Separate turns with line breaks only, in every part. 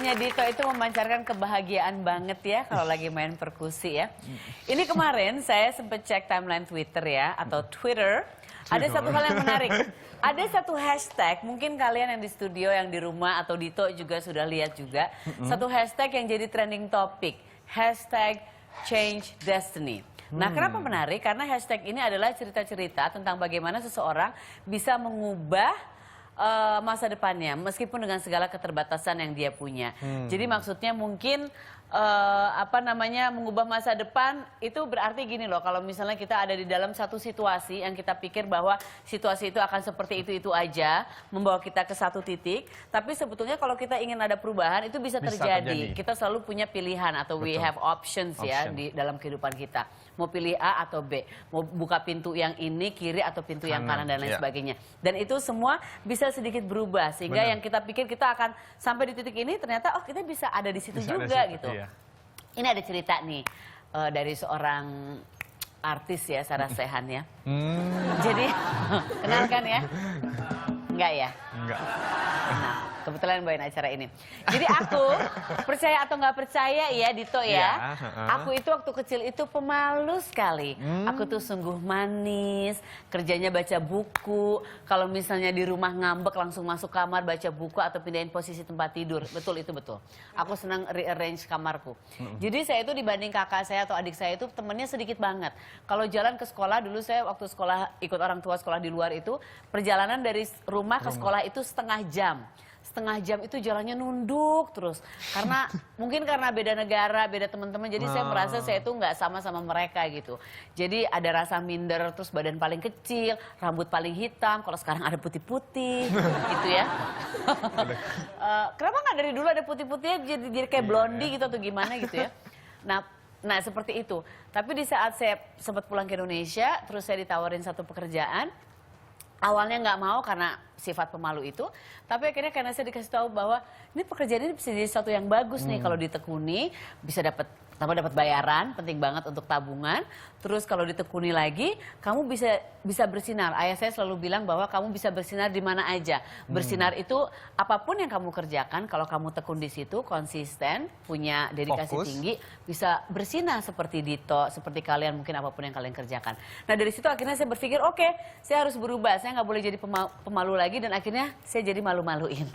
Suaranya Dito itu memancarkan kebahagiaan banget ya kalau lagi main perkusi ya. Ini kemarin saya sempat cek timeline Twitter ya, atau Twitter. Ada satu hal yang menarik. Ada satu hashtag, mungkin kalian yang di studio, yang di rumah, atau Dito juga sudah lihat juga. Satu hashtag yang jadi trending topic. Hashtag Change Destiny. Nah, kenapa menarik? Karena hashtag ini adalah cerita-cerita tentang bagaimana seseorang bisa mengubah masa depannya, meskipun dengan segala keterbatasan yang dia punya. Jadi maksudnya mungkin mengubah masa depan itu berarti gini loh, kalau misalnya kita ada di dalam satu situasi yang kita pikir bahwa situasi itu akan seperti itu aja, membawa kita ke satu titik, tapi sebetulnya kalau kita ingin ada perubahan itu bisa terjadi. Kita selalu punya pilihan atau we have options ya di dalam kehidupan kita. Mau pilih A atau B, mau buka pintu yang ini kiri atau pintu yang kanan dan lain sebagainya. Dan itu semua bisa sedikit berubah sehingga yang kita pikir kita akan sampai di titik ini ternyata oh kita bisa ada di situ juga gitu. Ini ada cerita nih dari seorang artis ya, Sarah Sechan ya. Jadi kenalkan ya? Enggak ya? Enggak. Nah, kebetulan bawain acara ini. Jadi aku percaya atau nggak percaya ya Dito ya, aku itu waktu kecil itu pemalu sekali. Aku tuh sungguh manis, kerjanya baca buku. Kalau misalnya di rumah ngambek langsung masuk kamar baca buku atau pindahin posisi tempat tidur. Betul itu betul. Aku senang rearrange kamarku. Jadi saya itu dibanding kakak saya atau adik saya itu temennya sedikit banget. Kalau jalan ke sekolah dulu saya waktu sekolah ikut orang tua sekolah di luar itu perjalanan dari rumah ke sekolah itu setengah jam. Setengah jam itu jalannya nunduk terus karena mungkin karena beda negara, beda teman-teman, jadi saya merasa saya itu nggak sama mereka gitu. Jadi ada rasa minder, terus badan paling kecil, rambut paling hitam, kalau sekarang ada putih-putih gitu ya. Kenapa nggak dari dulu ada putih-putihnya jadi kayak blondie gitu atau gimana gitu ya. Nah seperti itu. Tapi di saat saya sempat pulang ke Indonesia, terus saya ditawarin satu pekerjaan. Awalnya nggak mau karena sifat pemalu itu, tapi akhirnya karena saya dikasih tahu bahwa ini pekerjaan ini bisa jadi sesuatu yang bagus nih kalau ditekuni, bisa dapat bayaran, penting banget untuk tabungan. Terus kalau ditekuni lagi, kamu bisa bersinar. Ayah saya selalu bilang bahwa kamu bisa bersinar di mana aja. Bersinar itu apapun yang kamu kerjakan, kalau kamu tekun di situ, konsisten, punya dedikasi tinggi, bisa bersinar seperti Dito, seperti kalian mungkin apapun yang kalian kerjakan. Nah dari situ akhirnya saya berpikir, oke, saya harus berubah. Saya nggak boleh jadi pemalu lagi dan akhirnya saya jadi malu-maluin.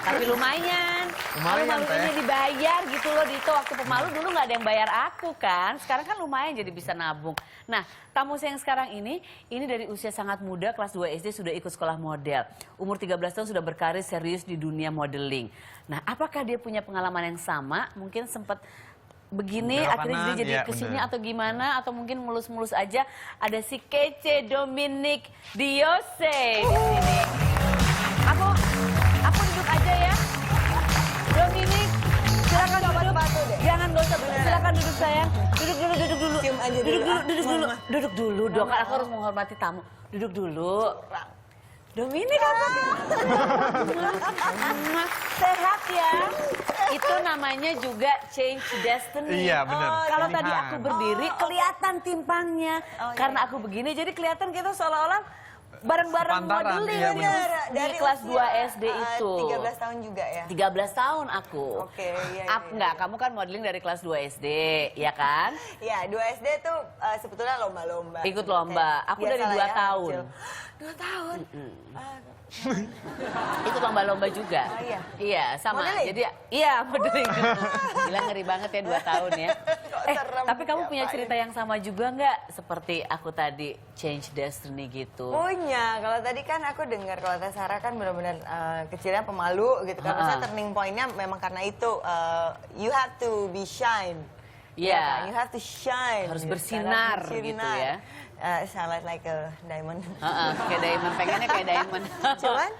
Tapi lumayan. Malu-maluinnya dibayar gitu loh Dito. Waktu pemalu dulu nggak ada yang bayar aku kan. Sekarang kan lumayan jadi bisa nabung. Nah tamu saya yang sekarang ini dari usia sangat muda, kelas 2 SD sudah ikut sekolah model. Umur 13 tahun sudah berkarir serius di dunia modeling. Nah apakah dia punya pengalaman yang sama? Mungkin sempat begini akhirnya dia jadi kesini atau gimana, atau mungkin mulus-mulus aja. Ada si kece Dominique Diose di sini. Aku duduk aja ya. Dominique, silakan duduk. Jangan gak usah, silakan duduk sayang. Duduk dulu.
Cium aja dulu.
Duduk dulu dong, kan aku harus menghormati tamu. Duduk dulu. Dominique sehat ya. Itu namanya juga change destiny.
Iya benar.
Kalau tadi aku berdiri kelihatan timpangnya. Karena aku begini jadi kelihatan kita seolah-olah bareng-bareng modeling dari kelas 2 SD itu.
13 tahun juga ya?
13 tahun aku.
Oke, iya.
Enggak, kamu kan modeling dari kelas 2 SD, ya kan?
Iya, 2 SD tuh sebetulnya lomba-lomba.
Ikut lomba. Aku dari 2 tahun.
2 tahun?
Ikut lomba-lomba juga.
Oh iya?
Iya, sama.
Modeling?
Jadi iya, modeling. Gila ngeri banget ya 2 tahun ya. Tapi kamu punya cerita yang sama juga nggak? Seperti aku tadi, change destiny gitu.
Punya. Kalau tadi kan aku dengar kalau Teh Sarah kan benar-benar kecilnya pemalu gitu kan. Maksudnya turning point-nya memang karena itu you have to be shine.
Iya.
Ya kan? You have to shine.
Harus bersinar gitu ya.
Sound like a diamond.
Kayak diamond, pengennya kayak diamond.
Cuman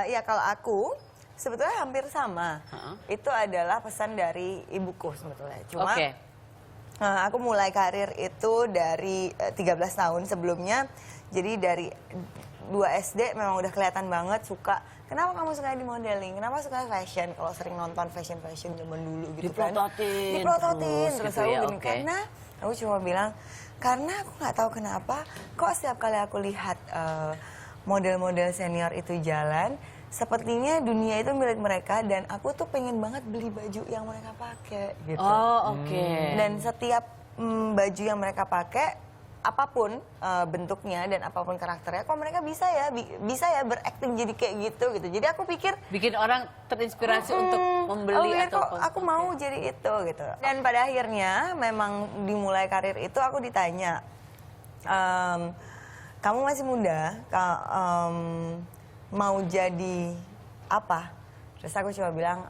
ya kalau aku sebetulnya hampir sama. Itu adalah pesan dari ibuku sebetulnya. Cuma aku mulai karir itu dari 13 tahun sebelumnya. Jadi dari 2 SD memang udah kelihatan banget suka. Kenapa kamu suka di modeling? Kenapa suka fashion? Kalau sering nonton fashion zaman dulu gitu kan. Diprototin terus
gitu
aku
ya,
gini. Karena aku cuma bilang karena aku nggak tahu kenapa kok setiap kali aku lihat model-model senior itu jalan, sepertinya dunia itu milik mereka dan aku tuh pengen banget beli baju yang mereka pakai gitu.
Oh, oke.
Dan setiap baju yang mereka pakai, apapun bentuknya dan apapun karakternya, kok mereka bisa ya berakting jadi kayak gitu. Jadi aku pikir
bikin orang terinspirasi untuk membeli atau
aku mau jadi itu gitu. Dan pada akhirnya memang dimulai karir itu aku ditanya, kamu masih muda, mau jadi apa? Terus aku cuma bilang,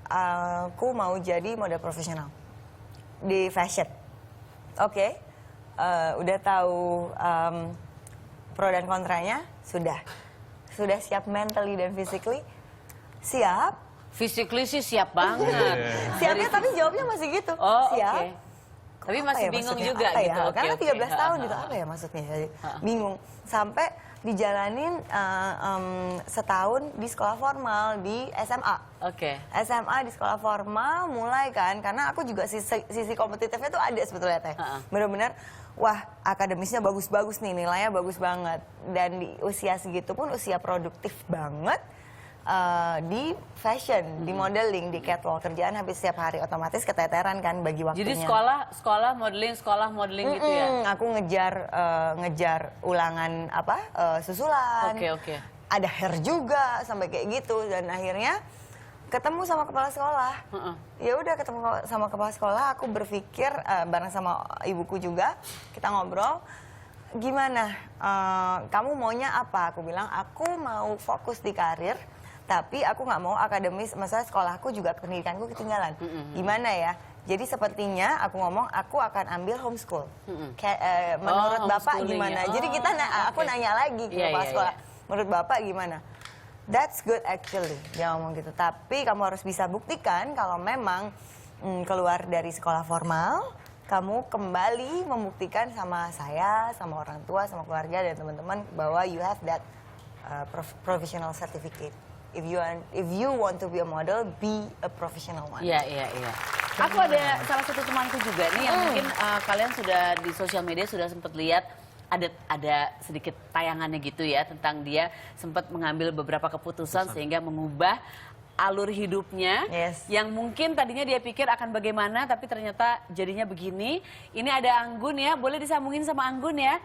aku mau jadi model profesional di fashion. Oke. Udah tahu pro dan kontranya, sudah siap mentally dan physically, siap.
Physically sih siap banget.
Siapnya tapi jawabnya masih gitu, siap.
Okay. Tapi masih bingung juga
apa
gitu.
Ya? Karena 13 tahun gitu, apa ya maksudnya? Bingung. Sampai dijalanin setahun di sekolah formal di SMA.
Oke.
SMA di sekolah formal mulai kan, karena aku juga sisi kompetitifnya tuh ada sebetulnya teh. Bener-bener, wah akademisnya bagus-bagus nih, nilainya bagus banget. Dan di usia segitu pun usia produktif banget. Di fashion, di modeling, di catwalk, kerjaan habis setiap hari, otomatis keteteran kan bagi waktunya.
Jadi sekolah modeling gitu ya?
Aku ngejar ulangan susulan.
Oke.
Ada hair juga sampai kayak gitu, dan akhirnya ketemu sama kepala sekolah. Ya udah ketemu sama kepala sekolah, aku berpikir bareng sama ibuku juga, kita ngobrol. Gimana? Kamu maunya apa? Aku bilang aku mau fokus di karir. Tapi aku nggak mau akademis, masalah sekolahku juga pendidikanku ketinggalan. Gimana ya? Jadi sepertinya aku ngomong aku akan ambil homeschool. Menurut Bapak gimana? Jadi aku nanya lagi ke kepala sekolah. Menurut Bapak gimana? That's good actually, dia ngomong gitu. Tapi kamu harus bisa buktikan kalau memang keluar dari sekolah formal, kamu kembali membuktikan sama saya, sama orang tua, sama keluarga dan teman-teman bahwa you have that professional certificate. If you want to be a model, be a professional one.
Iya. Aku ada salah satu temanku juga nih yang mungkin kalian sudah di sosial media sudah sempat lihat ada sedikit tayangannya gitu ya tentang dia sempat mengambil beberapa keputusan sehingga mengubah alur hidupnya yang mungkin tadinya dia pikir akan bagaimana tapi ternyata jadinya begini. Ini ada Anggun ya, boleh disambungin sama Anggun ya.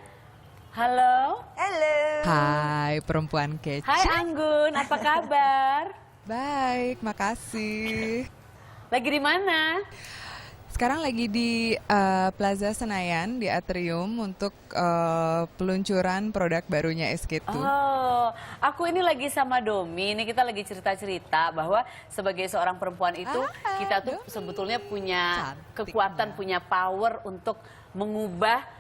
Halo.
Halo.
Hai perempuan kece.
Hai Anggun, apa kabar?
Baik, makasih.
Lagi di mana?
Sekarang lagi di Plaza Senayan di Atrium untuk peluncuran produk barunya SK2.
Oh, aku ini lagi sama Domi. Ini kita lagi cerita-cerita bahwa sebagai seorang perempuan itu kita tuh Domi sebetulnya punya kekuatan, punya power untuk mengubah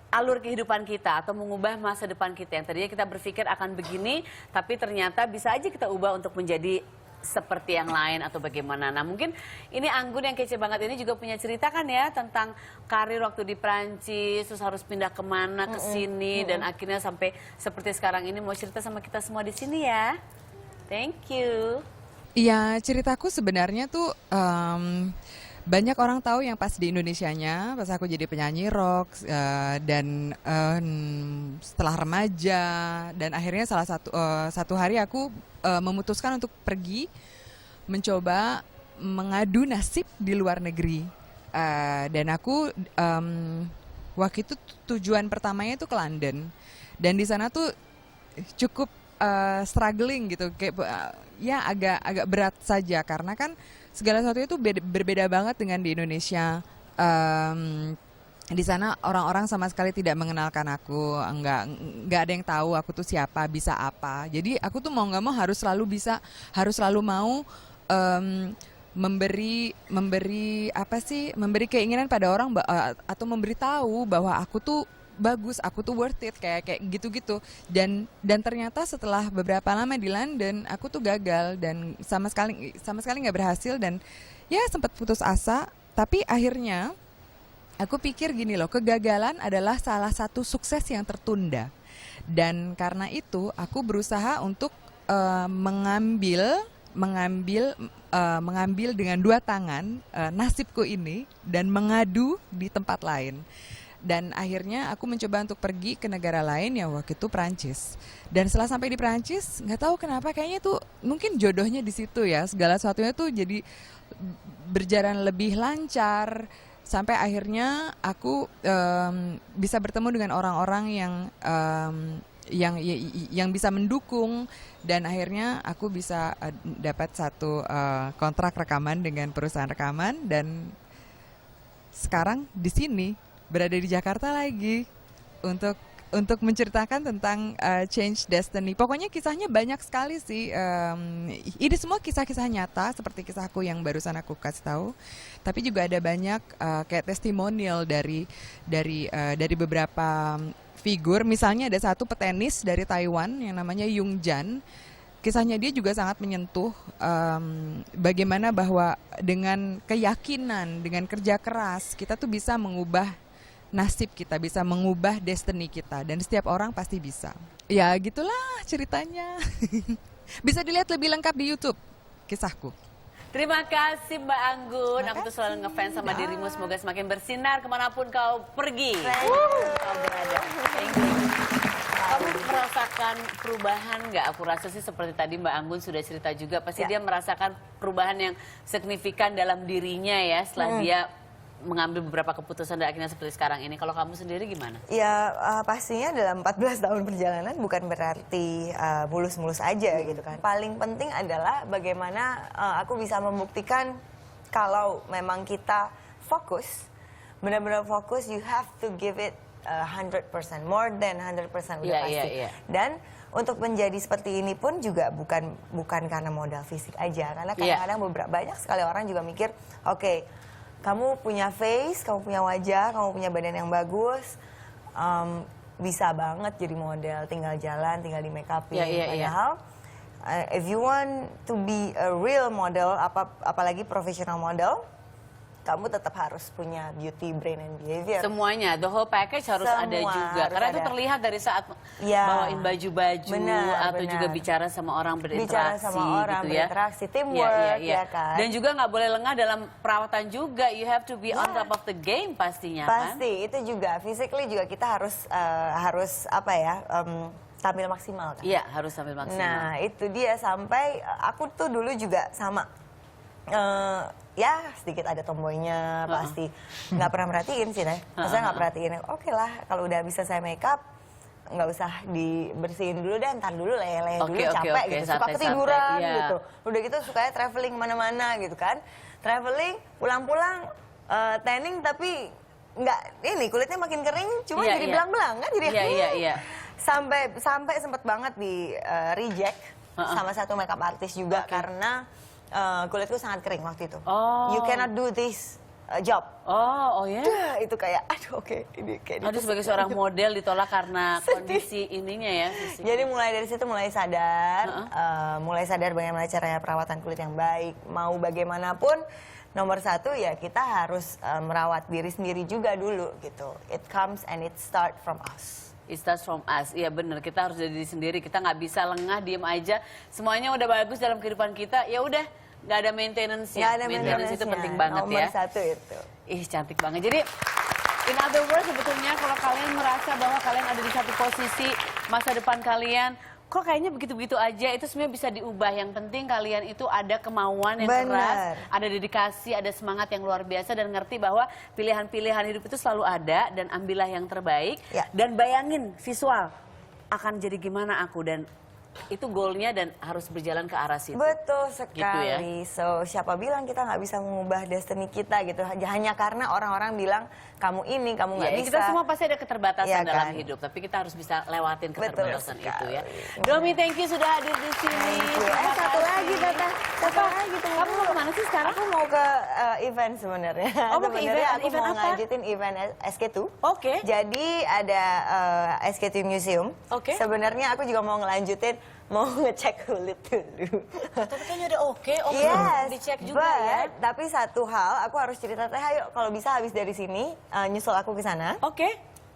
alur kehidupan kita atau mengubah masa depan kita yang tadinya kita berpikir akan begini, tapi ternyata bisa aja kita ubah untuk menjadi seperti yang lain atau bagaimana. Nah mungkin ini Anggun yang kece banget ini juga punya cerita kan ya tentang karir waktu di Prancis, terus harus pindah kemana ke sini dan akhirnya sampai seperti sekarang ini mau cerita sama kita semua di sini ya. Thank you.
Iya, ceritaku sebenarnya tuh banyak orang tahu yang pas di Indonesianya, pas aku jadi penyanyi rock dan setelah remaja dan akhirnya satu hari aku memutuskan untuk pergi mencoba mengadu nasib di luar negeri dan aku waktu itu tujuan pertamanya itu ke London dan di sana tuh cukup struggling gitu kayak ya agak berat saja karena kan segala sesuatu itu berbeda banget dengan di Indonesia. Di sana orang-orang sama sekali tidak mengenalkan aku, nggak ada yang tahu aku tuh siapa, bisa apa. Jadi aku tuh mau nggak mau harus selalu mau memberi keinginan pada orang atau memberitahu bahwa aku tuh bagus, aku tuh worth it kayak gitu-gitu dan ternyata setelah beberapa lama di London aku tuh gagal dan sama sekali nggak berhasil dan ya sempat putus asa tapi akhirnya aku pikir gini loh, kegagalan adalah salah satu sukses yang tertunda dan karena itu aku berusaha untuk mengambil dengan dua tangan nasibku ini dan mengadu di tempat lain. Dan akhirnya aku mencoba untuk pergi ke negara lain, ya waktu itu Perancis. Dan setelah sampai di Perancis, nggak tahu kenapa kayaknya tuh mungkin jodohnya di situ ya. Segala sesuatunya tuh jadi berjalan lebih lancar. Sampai akhirnya aku bisa bertemu dengan orang-orang yang bisa mendukung, dan akhirnya aku bisa dapat satu kontrak rekaman dengan perusahaan rekaman, dan sekarang di sini berada di Jakarta lagi untuk menceritakan tentang change destiny. Pokoknya kisahnya banyak sekali sih. Ini semua kisah-kisah nyata seperti kisahku yang barusan aku kasih tahu. Tapi juga ada banyak kayak testimonial dari beberapa figur. Misalnya ada satu petenis dari Taiwan yang namanya Yung Jan. Kisahnya dia juga sangat menyentuh bagaimana bahwa dengan keyakinan, dengan kerja keras, kita tuh bisa mengubah nasib kita, bisa mengubah destiny kita, dan setiap orang pasti bisa. Ya gitulah ceritanya. Bisa dilihat lebih lengkap di YouTube kisahku.
Terima kasih Mbak Anggun. Aku tuh selalu ngefans sama dirimu. Semoga semakin bersinar kemanapun kau pergi. Kau berada. Thank you. Kamu merasakan perubahan nggak? Aku rasa sih seperti tadi Mbak Anggun sudah cerita juga. Pasti dia merasakan perubahan yang signifikan dalam dirinya ya setelah dia mengambil beberapa keputusan dan akhirnya seperti sekarang ini. Kalau kamu sendiri gimana?
Ya pastinya dalam 14 tahun perjalanan bukan berarti mulus-mulus aja gitu kan. Paling penting adalah bagaimana aku bisa membuktikan kalau memang kita fokus, benar-benar fokus, you have to give it 100%, more than 100% udah pasti. Dan untuk menjadi seperti ini pun juga bukan karena modal fisik aja, karena kadang-kadang banyak sekali orang juga mikir, oke, kamu punya face, kamu punya wajah, kamu punya badan yang bagus, bisa banget jadi model, tinggal jalan, tinggal di make upin. Padahal, if you want to be a real model, apalagi professional model, kamu tetap harus punya beauty, brain, and behavior.
Semuanya, the whole package harus ada juga. Karena itu terlihat dari saat bawain baju-baju atau juga bicara sama orang, berinteraksi,
berinteraksi, teamwork, ya kan.
Dan juga nggak boleh lengah dalam perawatan juga. You have to be on top of the game pastinya.
Pasti, itu juga. Physically juga kita harus tampil maksimal kan.
Iya, harus tampil maksimal.
Nah, itu dia, sampai aku tuh dulu juga sama. Ya sedikit ada tomboynya, pasti nggak pernah merhatiin sih deh. Maksudnya nggak perhatiin, oke lah kalau udah bisa saya make up, nggak usah dibersihin dulu deh, ntar dulu leleh dulu, capek gitu, suka ketiduran gitu. Udah gitu sukanya traveling kemana-mana gitu kan. Traveling, pulang-pulang tanning tapi nggak, ini kulitnya makin kering, cuma jadi belang-belang kan, jadi sampai sempet banget di reject sama satu makeup artist juga karena kulitku sangat kering waktu itu. You cannot do this job. Itu kayak, ini kayak.
Aduh, sebagai seorang model ditolak karena kondisi ininya ya.
Jadi mulai dari situ mulai sadar bagaimana caranya perawatan kulit yang baik. Mau bagaimanapun, nomor satu ya kita harus merawat diri sendiri juga dulu gitu. It comes and it start from us.
It starts from us, iya bener. Kita harus jadi diri sendiri. Kita nggak bisa lengah, diem aja. Semuanya udah bagus dalam kehidupan kita. Ya udah, nggak ada maintenance-nya. Maintenance itu penting banget ya.
Nomor satu itu.
Ih, cantik banget. Jadi, in other words, sebetulnya kalau kalian merasa bahwa kalian ada di satu posisi masa depan kalian, kok kayaknya begitu-begitu aja, itu sebenarnya bisa diubah. Yang penting kalian itu ada kemauan yang keras, ada dedikasi, ada semangat yang luar biasa, dan ngerti bahwa pilihan-pilihan hidup itu selalu ada, dan ambillah yang terbaik. Dan bayangin visual, akan jadi gimana aku, dan itu goalnya dan harus berjalan ke arah situ.
Betul sekali.
Gitu ya?
So siapa bilang kita nggak bisa mengubah destiny kita gitu, hanya karena orang-orang bilang kamu ini, kamu nggak bisa.
Kita semua pasti ada keterbatasan dalam hidup, tapi kita harus bisa lewatin keterbatasan itu ya. Domi, thank you sudah hadir di sini.
Satu lagi, Tata. Satu lagi.
Kamu mau kemana sih sekarang?
Aku mau ke event sebenarnya.
Oh, mau ke event?
Aku mau ngajutin event SK2.
Oke.
Jadi ada SK2 Museum. Sebenarnya aku juga mau ngelanjutin, mau ngecek kulit dulu.
Tapi kayaknya udah dicek juga ya.
Tapi satu hal, aku harus cerita Teh, ayo kalau bisa habis dari sini nyusul aku ke sana.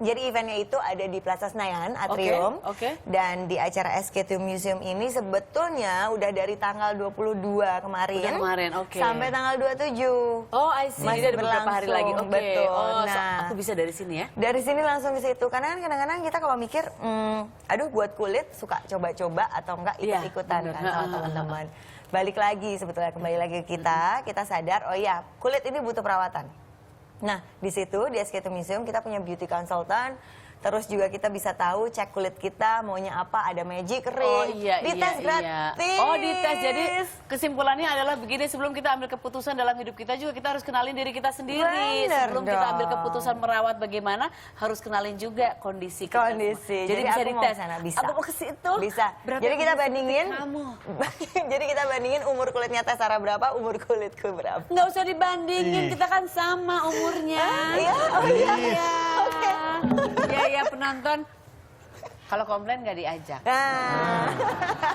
Jadi eventnya itu ada di Plaza Senayan, Atrium.
Oke.
Dan di acara SK2 Museum ini sebetulnya udah dari tanggal 22 kemarin.
Udah kemarin, oke.
Sampai tanggal 27.
Oh, I see.
Masih
Jadi ada beberapa hari lagi.
berlangsung,
Oke.
betul.
Oh,
Nah.
aku bisa dari sini ya.
Dari sini langsung ke situ. Karena kan kadang-kadang kita kalau mikir, aduh buat kulit suka coba-coba atau enggak
Iya,
ikut-ikutan
bener.
kan sama teman-teman. Balik lagi sebetulnya, kembali lagi ke kita sadar, oh iya kulit ini butuh perawatan. Nah, di situ di SK2 Museum kita punya beauty consultant. Terus juga kita bisa tahu cek kulit kita maunya apa, ada magic ring,
Oh iya,
dites
iya,
gratis.
iya. Oh dites, jadi kesimpulannya adalah begini, sebelum kita ambil keputusan dalam hidup kita juga kita harus kenalin diri kita sendiri.
Bener
Sebelum kita ambil
dong.
keputusan merawat bagaimana, harus kenalin juga kondisi kita
Kondisi.
semua.
Jadi
bisa
aku mau
dites.
kesana, bisa.
Aku mau ke situ.
Bisa.
Berarti
Jadi kita
aku
bandingin.
seperti kamu.
Jadi kita bandingin umur kulitnya Tessara berapa, umur kulitku berapa.
Nggak usah dibandingin, kita kan sama umurnya.
Iya, oh iya.
Iya. Iya, iya penonton. Kalau komplain nggak diajak.
Nah,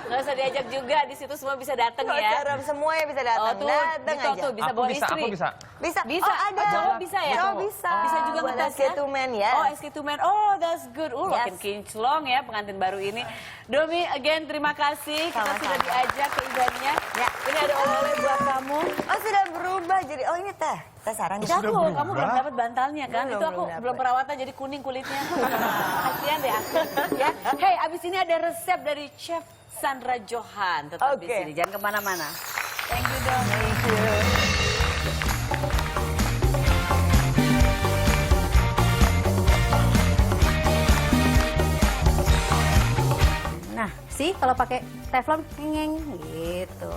Nggak usah diajak juga, di situ semua bisa datang ya.
Coach semua yang bisa
Oh
datang.
tuh,
Datang
Dito
aja.
tuh bisa
Aku
bawa
bisa,
istri.
aku bisa.
Bisa.
Bisa,
Oh, ada.
cowok bisa ya?
Cowok bisa.
Bisa juga
Buat
ngetes ya?
SK2 Men, ya.
Oh, SK2 Men. Oh, that's good. Makin
Yes.
kinclong ya pengantin baru ini. Domi, again terima kasih. Kita
Sama-sama.
sudah diajak ke eventnya.
Ya.
Ini ada oleh-oleh buat kamu.
Oh, sudah berubah jadi, oh ini Tessara nih.
Jago,
berubah?
kamu belum dapat bantalnya kan?
Belum,
Itu aku
belum dapet.
belum perawatan jadi kuning kulitnya. Kasihan deh aku. Ya. Hey, abis ini ada resep dari Chef Sandra Johan. Tetap di
Oke.
sini, jangan kemana-mana. Thank you, Dom.
Thank you.
Nah, sih kalau pakai teflon ngeng gitu.